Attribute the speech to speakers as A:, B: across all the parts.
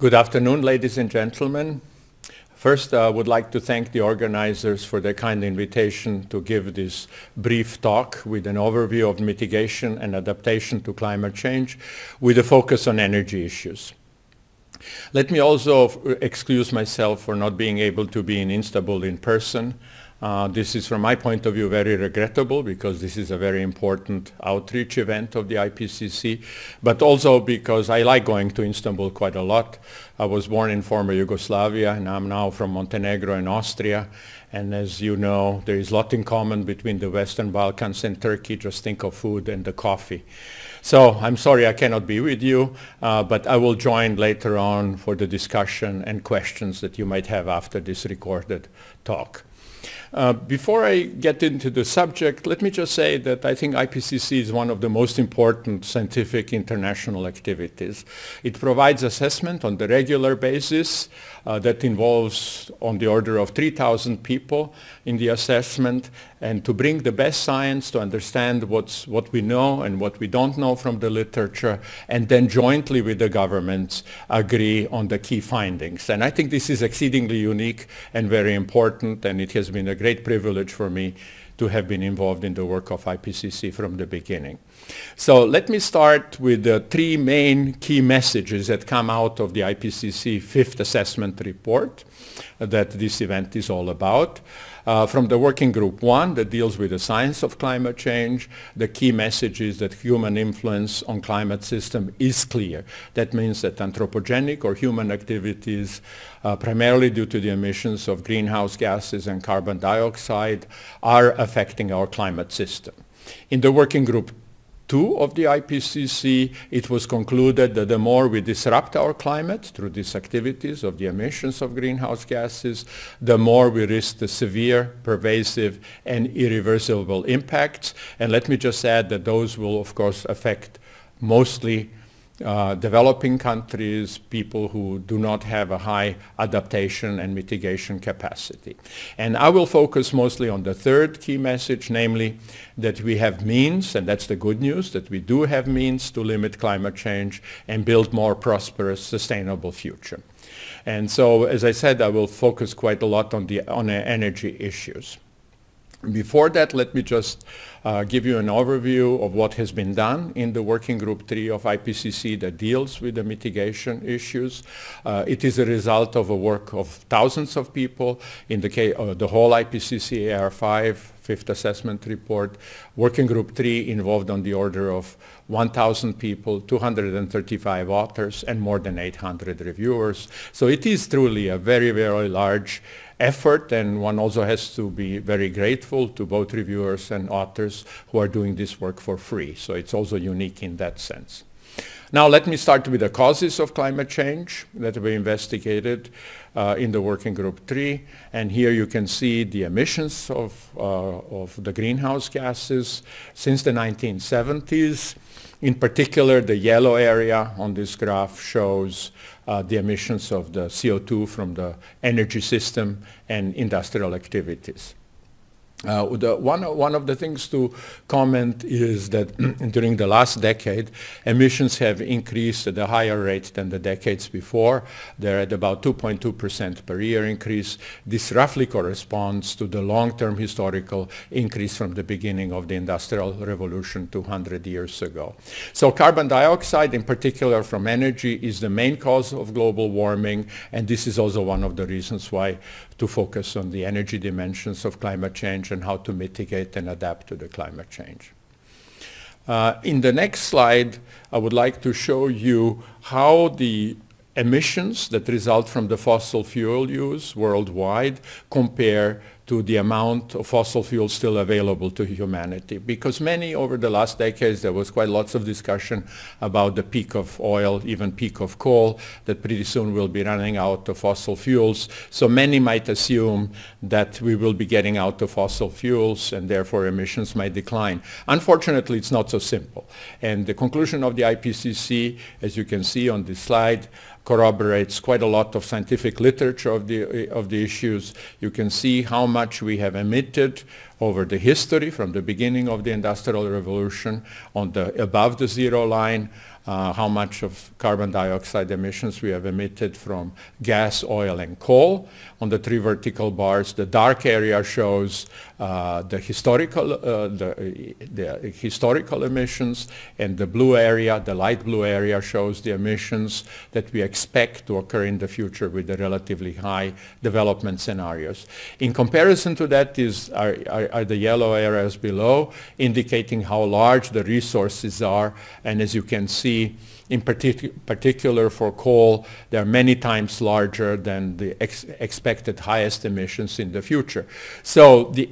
A: Good afternoon, ladies and gentlemen. First, I would like to thank the organizers for their kind invitation to give this brief talk with an overview of mitigation and adaptation to climate change with a focus on energy issues. Let me also excuse myself for not being able to be in Istanbul in person. This is, from my point of view, very regrettable because this is a very important outreach event of the IPCC, but also because I like going to Istanbul quite a lot. I was born in former Yugoslavia, and I'm now from Montenegro and Austria. And as you know, there is a lot in common between the Western Balkans and Turkey. Just think of food and the coffee. So I'm sorry I cannot be with you, but I will join later on for the discussion and questions that you might have after this recorded talk. Before I get into the subject, let me just say that I think IPCC is one of the most important scientific international activities. It provides assessment on the regular basis that involves on the order of 3,000 people in the assessment, and to bring the best science to understand what we know and what we don't know from the literature, and then jointly with the governments agree on the key findings. And I think this is exceedingly unique and very important, and it has been a great privilege for me to have been involved in the work of IPCC from the beginning. So let me start with the three main key messages that come out of the IPCC fifth assessment report that this event is all about. From the working group 1 that deals with the science of climate change, the key message is that human influence on climate system is clear. That means that anthropogenic or human activities, primarily due to the emissions of greenhouse gases and carbon dioxide, are affecting our climate system. In the working group 2 of the IPCC, it was concluded that the more we disrupt our climate through these activities of the emissions of greenhouse gases, the more we risk the severe, pervasive, and irreversible impacts. And let me just add that those will, of course, affect mostly developing countries, people who do not have a high adaptation and mitigation capacity. And I will focus mostly on the third key message, namely that we have means, and that's the good news, that we do have means to limit climate change and build more prosperous, sustainable future. And so, as I said, I will focus quite a lot on the energy issues. Before that, let me just give you an overview of what has been done in the Working Group 3 of IPCC that deals with the mitigation issues. It is a result of a work of thousands of people in the case of the whole IPCC AR5 fifth assessment report. Working Group 3 involved on the order of 1,000 people, 235 authors, and more than 800 reviewers. So it is truly a very, very large effort, and one also has to be very grateful to both reviewers and authors who are doing this work for free. So it's also unique in that sense. Now let me start with the causes of climate change that we investigated in the Working Group 3. And here you can see the emissions of the greenhouse gases since the 1970s. In particular, the yellow area on this graph shows the emissions of the CO2 from the energy system and industrial activities. One of the things to comment is that during the last decade, emissions have increased at a higher rate than the decades before. They're at about 2.2% per year increase. This roughly corresponds to the long-term historical increase from the beginning of the Industrial Revolution 200 years ago. So carbon dioxide, in particular from energy, is the main cause of global warming, and this is also one of the reasons why to focus on the energy dimensions of climate change and how to mitigate and adapt to the climate change. In the next slide, I would like to show you how the emissions that result from the fossil fuel use worldwide compare to the amount of fossil fuel still available to humanity. Because many, over the last decades, there was quite lots of discussion about the peak of oil, even peak of coal, that pretty soon we'll be running out of fossil fuels. So many might assume that we will be getting out of fossil fuels and therefore emissions might decline. Unfortunately, it's not so simple. And the conclusion of the IPCC, as you can see on this slide, corroborates quite a lot of scientific literature of the issues. You can see how much we have emitted over the history from the beginning of the Industrial Revolution on the above the zero line, how much of carbon dioxide emissions we have emitted from gas, oil, and coal. On the 3 vertical bars, the dark area shows the historical emissions, and the blue area, the light blue area, shows the emissions that we expect to occur in the future with the relatively high development scenarios. In comparison to that are the yellow areas below, indicating how large the resources are, and as you can see, in particular for coal, they are many times larger than the expected highest emissions in the future. So the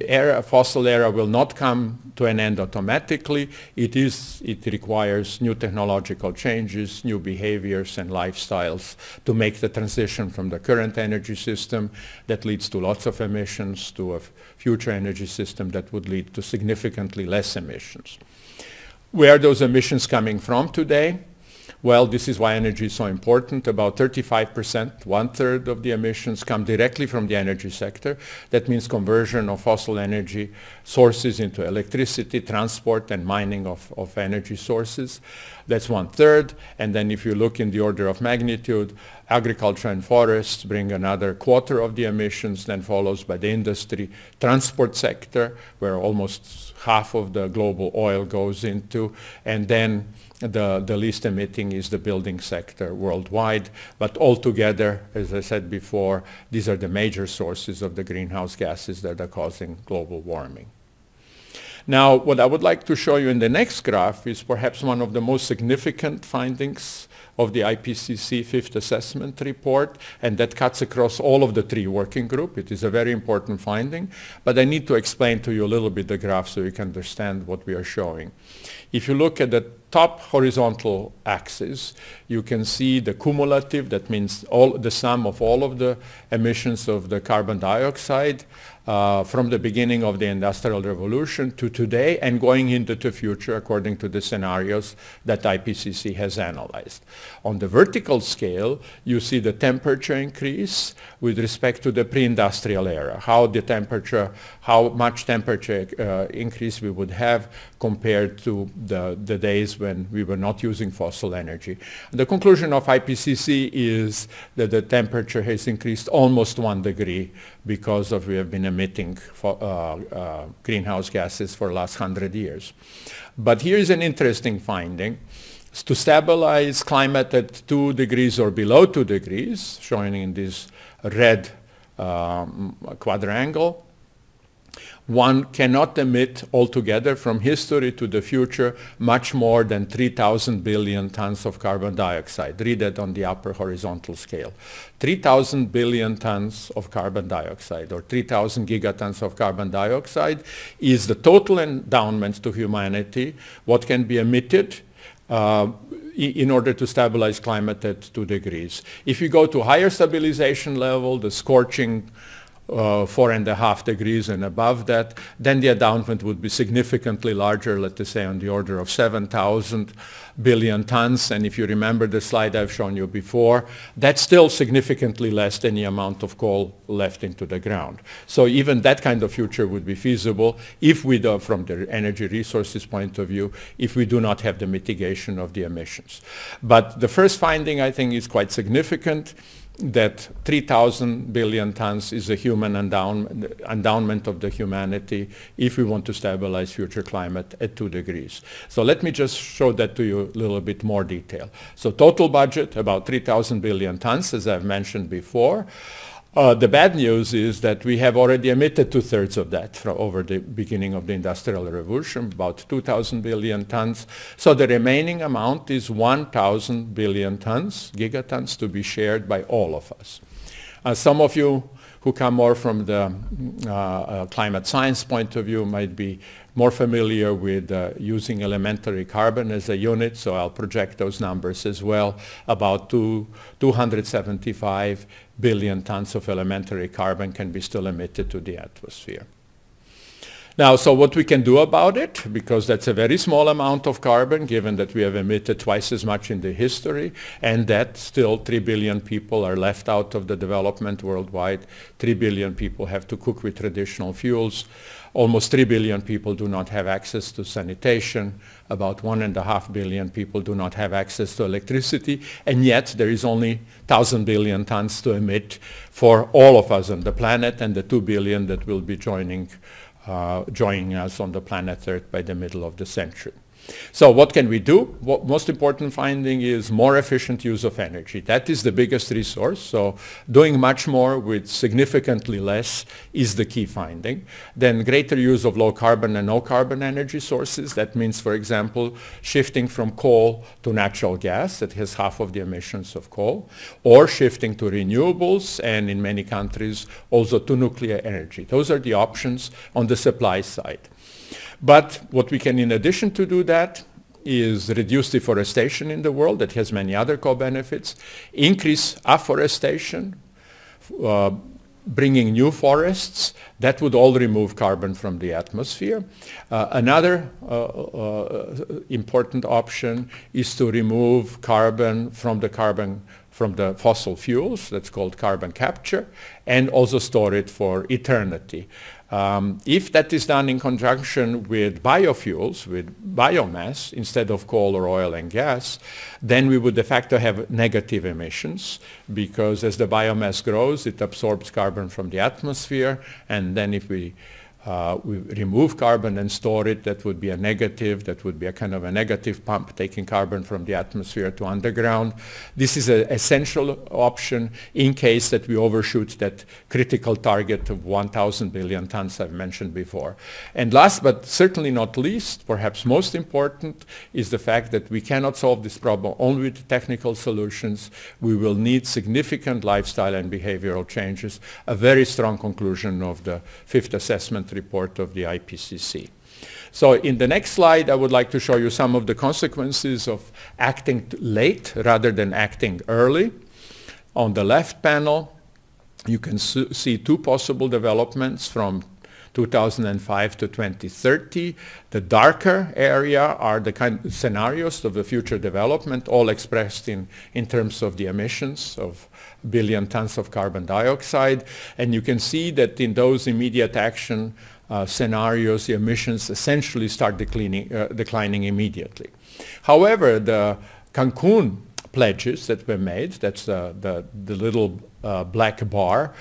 A: fossil era will not come to an end automatically. It requires new technological changes, new behaviors and lifestyles to make the transition from the current energy system that leads to lots of emissions to a future energy system that would lead to significantly less emissions. Where are those emissions coming from today? Well, this is why energy is so important. About 35%, 1/3 of the emissions come directly from the energy sector. That means conversion of fossil energy sources into electricity, transport, and mining of energy sources. That's 1/3. And then if you look in the order of magnitude, agriculture and forests bring another 1/4 of the emissions, then follows by the industry, transport sector, where almost half of the global oil goes into, and then the least emitting is the building sector worldwide. But altogether, as I said before, these are the major sources of the greenhouse gases that are causing global warming. Now, what I would like to show you in the next graph is perhaps one of the most significant findings of the IPCC Fifth Assessment Report, and that cuts across all of the 3 working groups. It is a very important finding, but I need to explain to you a little bit the graph so you can understand what we are showing. If you look at the top horizontal axis, you can see the cumulative, that means the sum of all of the emissions of the carbon dioxide from the beginning of the Industrial Revolution to today and going into the future according to the scenarios that IPCC has analyzed. On the vertical scale, you see the temperature increase with respect to the pre-industrial era, how much temperature increase we would have compared to the days when we were not using fossil energy. The conclusion of IPCC is that the temperature has increased almost 1 degree because we have been emitting greenhouse gases for the last 100 years. But here is an interesting finding. To stabilize climate at 2 degrees or below 2 degrees, shown in this red quadrangle, one cannot emit altogether from history to the future much more than 3,000 billion tons of carbon dioxide. Read that on the upper horizontal scale. 3,000 billion tons of carbon dioxide, or 3,000 gigatons of carbon dioxide, is the total endowment to humanity, what can be emitted in order to stabilize climate at 2 degrees. If you go to higher stabilization level, the scorching 4.5 degrees and above that, then the endowment would be significantly larger, let's say on the order of 7,000 billion tons. And if you remember the slide I've shown you before, that's still significantly less than the amount of coal left into the ground. So even that kind of future would be feasible if we do, from the energy resources point of view, if we do not have the mitigation of the emissions. But the first finding, I think, is quite significant, that 3,000 billion tons is a human endowment of the humanity if we want to stabilize future climate at 2 degrees. So let me just show that to you a little bit more detail. So total budget, about 3,000 billion tons, as I've mentioned before. The bad news is that we have already emitted 2/3 of that over the beginning of the Industrial Revolution, about 2,000 billion tons. So the remaining amount is 1,000 billion tons, gigatons, to be shared by all of us. Some of you who come more from the climate science point of view might be more familiar with using elementary carbon as a unit, so I'll project those numbers as well. About 275 billion tons of elementary carbon can be still emitted to the atmosphere. Now, so what we can do about it, because that's a very small amount of carbon, given that we have emitted twice as much in the history, and that still 3 billion people are left out of the development worldwide. 3 billion people have to cook with traditional fuels. Almost 3 billion people do not have access to sanitation. About 1.5 billion people do not have access to electricity. And yet there is only 1,000 billion tons to emit for all of us on the planet, and the 2 billion that will be joining us on the planet Earth by the middle of the century. So what can we do? Most important finding is more efficient use of energy. That is the biggest resource. So doing much more with significantly less is the key finding. Then greater use of low carbon and no carbon energy sources. That means, for example, shifting from coal to natural gas that has half of the emissions of coal, or shifting to renewables, and in many countries also to nuclear energy. Those are the options on the supply side. But what we can, in addition to do that, is reduce deforestation in the world. That has many other co-benefits. Increase afforestation, bringing new forests. That would all remove carbon from the atmosphere. Another important option is to remove carbon from the fossil fuels. That's called carbon capture, and also store it for eternity. If that is done in conjunction with biofuels, with biomass, instead of coal or oil and gas, then we would de facto have negative emissions, because as the biomass grows, it absorbs carbon from the atmosphere, and then if we remove carbon and store it, that would be a negative. That would be a kind of a negative pump, taking carbon from the atmosphere to underground. This is an essential option in case that we overshoot that critical target of 1,000 billion tons I've mentioned before. And last but certainly not least, perhaps most important, is the fact that we cannot solve this problem only with technical solutions. We will need significant lifestyle and behavioral changes, a very strong conclusion of the fifth assessment report of the IPCC. So in the next slide, I would like to show you some of the consequences of acting late rather than acting early. On the left panel, you can see two possible developments from 2005 to 2030. The darker area are the kind of scenarios of the future development, all expressed in terms of the emissions of billion tons of carbon dioxide. And you can see that in those immediate action scenarios, the emissions essentially start declining immediately. However, the Cancun pledges that were made, that's the little black bar,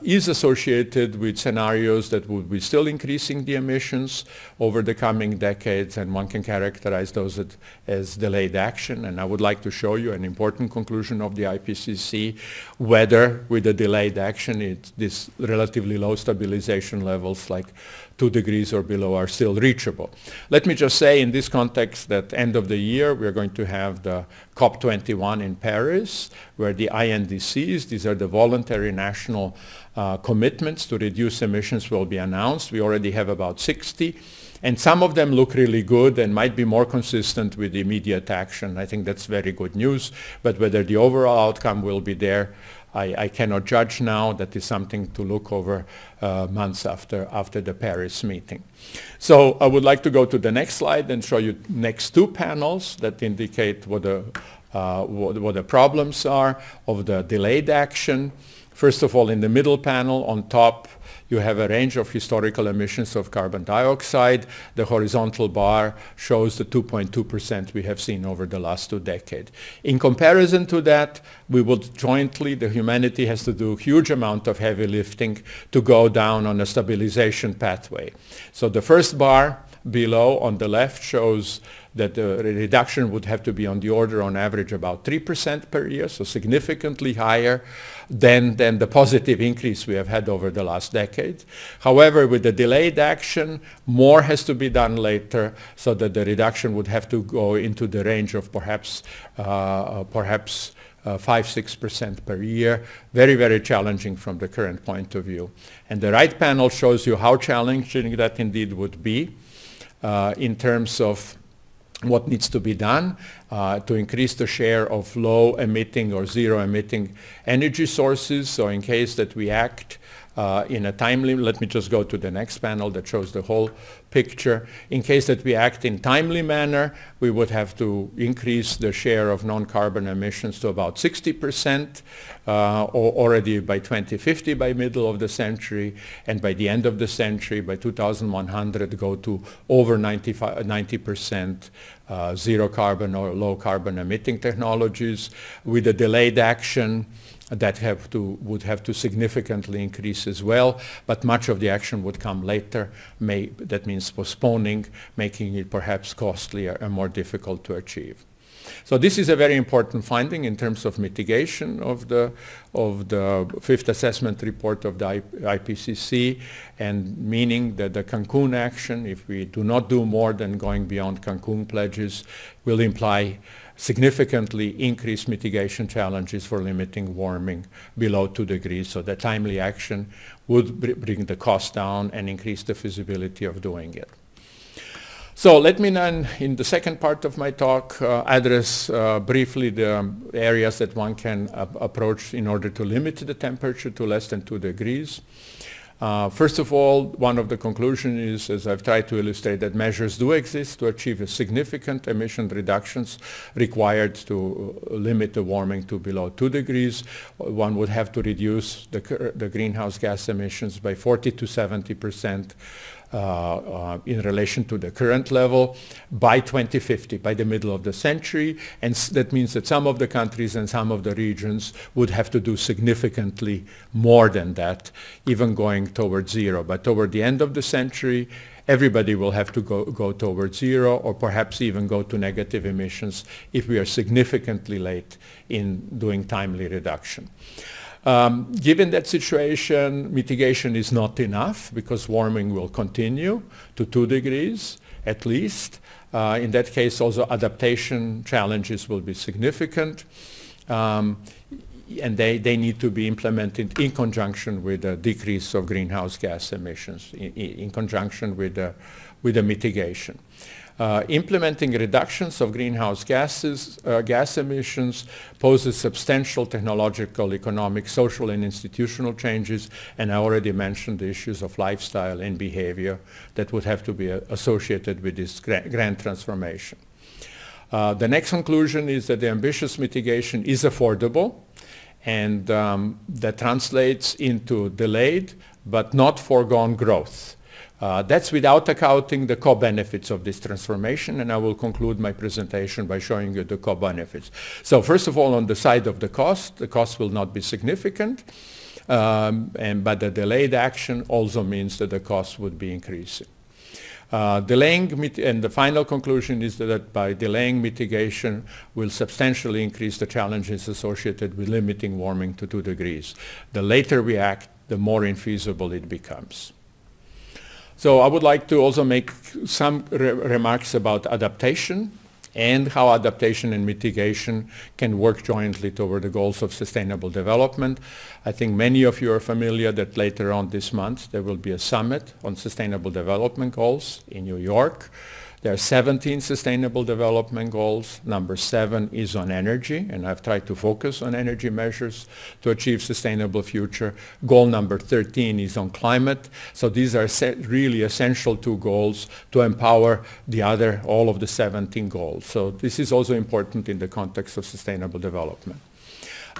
A: is associated with scenarios that would be still increasing the emissions over the coming decades, and one can characterize those as delayed action. And I would like to show you an important conclusion of the IPCC, whether with the delayed action this relatively low stabilization levels like 2 degrees or below are still reachable. Let me just say in this context that end of the year we're going to have the COP21 in Paris, where the INDCs, these are the voluntary national commitments to reduce emissions, will be announced. We already have about 60. And some of them look really good and might be more consistent with immediate action. I think that's very good news. But whether the overall outcome will be there, I cannot judge now. That is something to look over months after the Paris meeting. So I would like to go to the next slide and show you next two panels that indicate what the problems are of the delayed action. First of all, in the middle panel on top, you have a range of historical emissions of carbon dioxide. The horizontal bar shows the 2.2% we have seen over the last 2 decades. In comparison to that, we would jointly, the humanity has to do a huge amount of heavy lifting to go down on a stabilization pathway. So the first bar below on the left shows that the reduction would have to be on the order on average about 3% per year, so significantly higher than the positive increase we have had over the last decade. However, with the delayed action, more has to be done later, so that the reduction would have to go into the range of perhaps 5-6% per year. Very, very challenging from the current point of view. And the right panel shows you how challenging that indeed would be in terms of what needs to be done to increase the share of low emitting or zero emitting energy sources. So in case that we act in a timely, let me just go to the next panel that shows the whole picture. In case that we act in timely manner, we would have to increase the share of non-carbon emissions to about 60% already by 2050, by middle of the century, and by the end of the century, by 2100, go to over 90% zero carbon or low carbon emitting technologies. With a delayed action, that would have to significantly increase as well, but much of the action would come later. That means postponing, making it perhaps costlier and more difficult to achieve. So this is a very important finding in terms of mitigation of the fifth assessment report of the IPCC, and meaning that the Cancun action, if we do not do more than going beyond Cancun pledges, will imply significantly increased mitigation challenges for limiting warming below 2 degrees. So the timely action would bring the cost down and increase the feasibility of doing it. So let me then, in the second part of my talk, address briefly the areas that one can approach in order to limit the temperature to less than 2 degrees. First of all, one of the conclusions is, as I've tried to illustrate, that measures do exist to achieve a significant emission reductions required to limit the warming to below 2 degrees. One would have to reduce the greenhouse gas emissions by 40 to 70% in relation to the current level by 2050, by the middle of the century. And that means that some of the countries and some of the regions would have to do significantly more than that, even going towards zero. But toward the end of the century, everybody will have to go towards zero, or perhaps even go to negative emissions if we are significantly late in doing timely reduction. Given that situation, mitigation is not enough because warming will continue to 2 degrees at least. In that case, also adaptation challenges will be significant, and they need to be implemented in conjunction with a decrease of greenhouse gas emissions, in conjunction with the mitigation. Implementing reductions of greenhouse gas emissions poses substantial technological, economic, social, and institutional changes, and I already mentioned the issues of lifestyle and behavior that would have to be associated with this grand transformation. The next conclusion is that the ambitious mitigation is affordable, and that translates into delayed but not foregone growth. That's without accounting the co-benefits of this transformation, and I will conclude my presentation by showing you the co-benefits. So first of all, on the side of the cost will not be significant, but the delayed action also means that the cost would be increasing. And the final conclusion is that by delaying mitigation will substantially increase the challenges associated with limiting warming to 2 degrees. The later we act, the more infeasible it becomes. So I would like to also make some remarks about adaptation and how adaptation and mitigation can work jointly toward the goals of sustainable development. I think many of you are familiar that later on this month there will be a summit on sustainable development goals in New York. There are 17 sustainable development goals. Number 7 is on energy, and I've tried to focus on energy measures to achieve sustainable future. Goal number 13 is on climate. So these are really essential 2 goals to empower all of the 17 goals. So this is also important in the context of sustainable development.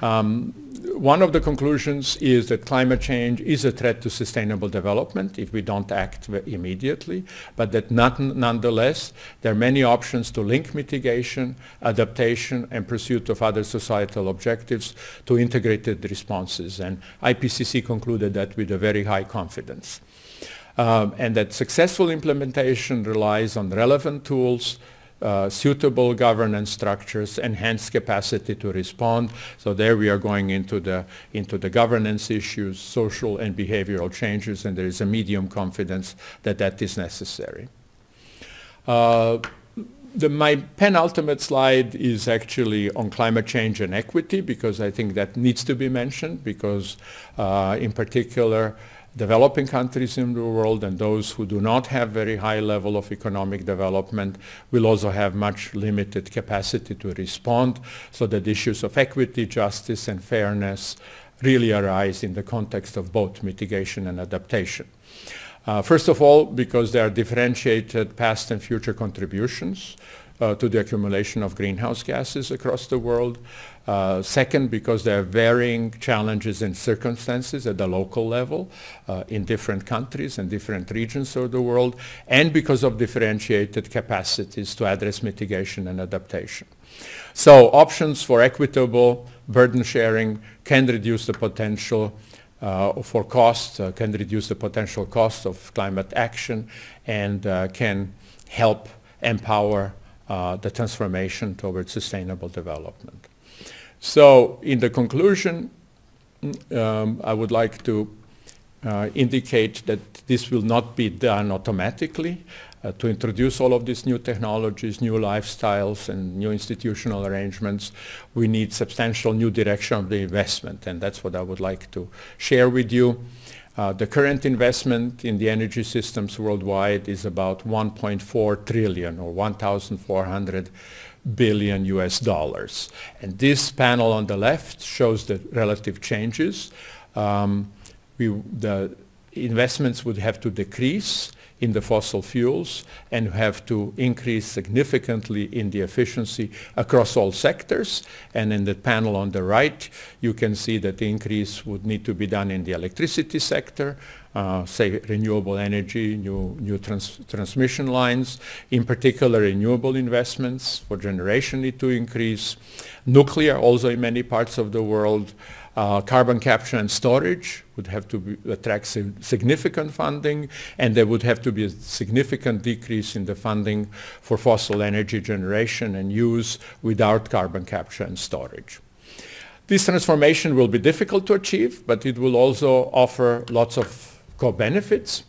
A: One of the conclusions is that climate change is a threat to sustainable development if we don't act immediately, but that nonetheless there are many options to link mitigation, adaptation, and pursuit of other societal objectives to integrated responses. And IPCC concluded that with a very high confidence. And that successful implementation relies on relevant tools, suitable governance structures, enhanced capacity to respond. So there we are going into the governance issues, social and behavioral changes, and there is a medium confidence that that is necessary. My penultimate slide is actually on climate change and equity, because I think that needs to be mentioned, because in particular developing countries in the world and those who do not have very high level of economic development will also have much limited capacity to respond, so that issues of equity, justice, and fairness really arise in the context of both mitigation and adaptation. First of all, because there are differentiated past and future contributions to the accumulation of greenhouse gases across the world. Second, because there are varying challenges and circumstances at the local level in different countries and different regions of the world, and because of differentiated capacities to address mitigation and adaptation. So options for equitable burden sharing can reduce the potential for cost, can reduce the potential cost of climate action, and can help empower the transformation towards sustainable development. So in the conclusion, I would like to indicate that this will not be done automatically. To introduce all of these new technologies, new lifestyles, and new institutional arrangements, we need substantial new direction of the investment, and that's what I would like to share with you. The current investment in the energy systems worldwide is about 1.4 trillion or 1,400 billion US dollars. And this panel on the left shows the relative changes. The investments would have to decrease in the fossil fuels and have to increase significantly in the efficiency across all sectors. And in the panel on the right, you can see that the increase would need to be done in the electricity sector, say renewable energy, new transmission lines, in particular renewable investments for generation need to increase, nuclear also in many parts of the world, carbon capture and storage would have to attract significant funding, and there would have to be a significant decrease in the funding for fossil energy generation and use without carbon capture and storage. This transformation will be difficult to achieve, but it will also offer lots of co-benefits,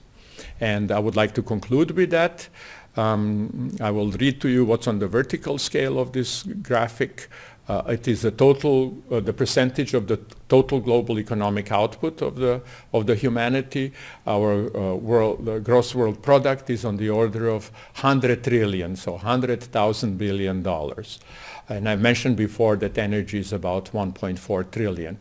A: and I would like to conclude with that. I will read to you what's on the vertical scale of this graphic. It is the total, the percentage of the total global economic output of the humanity. Our gross world product is on the order of 100 trillion, so $100,000 billion. And I mentioned before that energy is about 1.4 trillion.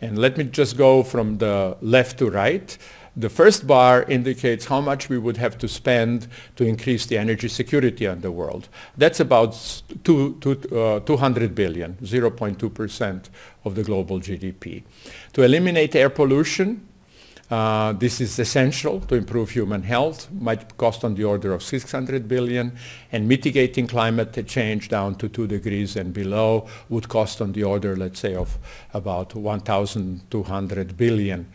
A: And let me just go from the left to right. The first bar indicates how much we would have to spend to increase the energy security in the world. That's about 200 billion, 0.2% of the global GDP. To eliminate air pollution, this is essential to improve human health, might cost on the order of 600 billion, and mitigating climate change down to 2 degrees and below would cost on the order, let's say, of about 1,200 billion.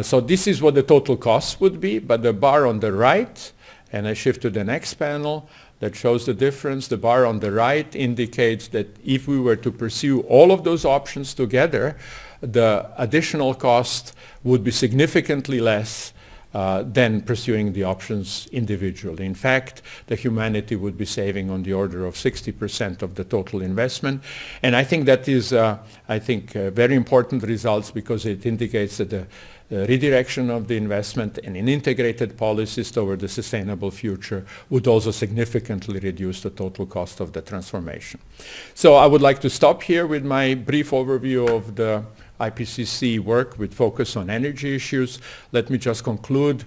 A: So this is what the total cost would be, but the bar on the right, and I shift to the next panel, that shows the difference. The bar on the right indicates that if we were to pursue all of those options together, the additional cost would be significantly less than pursuing the options individually. In fact, the humanity would be saving on the order of 60% of the total investment. And I think that is, very important results because it indicates that the redirection of the investment and in integrated policies toward the sustainable future would also significantly reduce the total cost of the transformation. So I would like to stop here with my brief overview of the IPCC work with focus on energy issues. Let me just conclude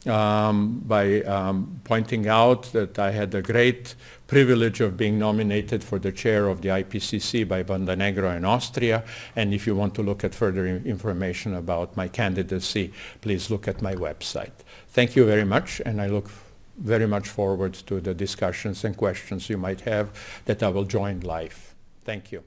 A: by pointing out that I had the great privilege of being nominated for the chair of the IPCC by Montenegro and Austria. And if you want to look at further information about my candidacy, please look at my website. Thank you very much, and I look very much forward to the discussions and questions you might have that I will join live. Thank you.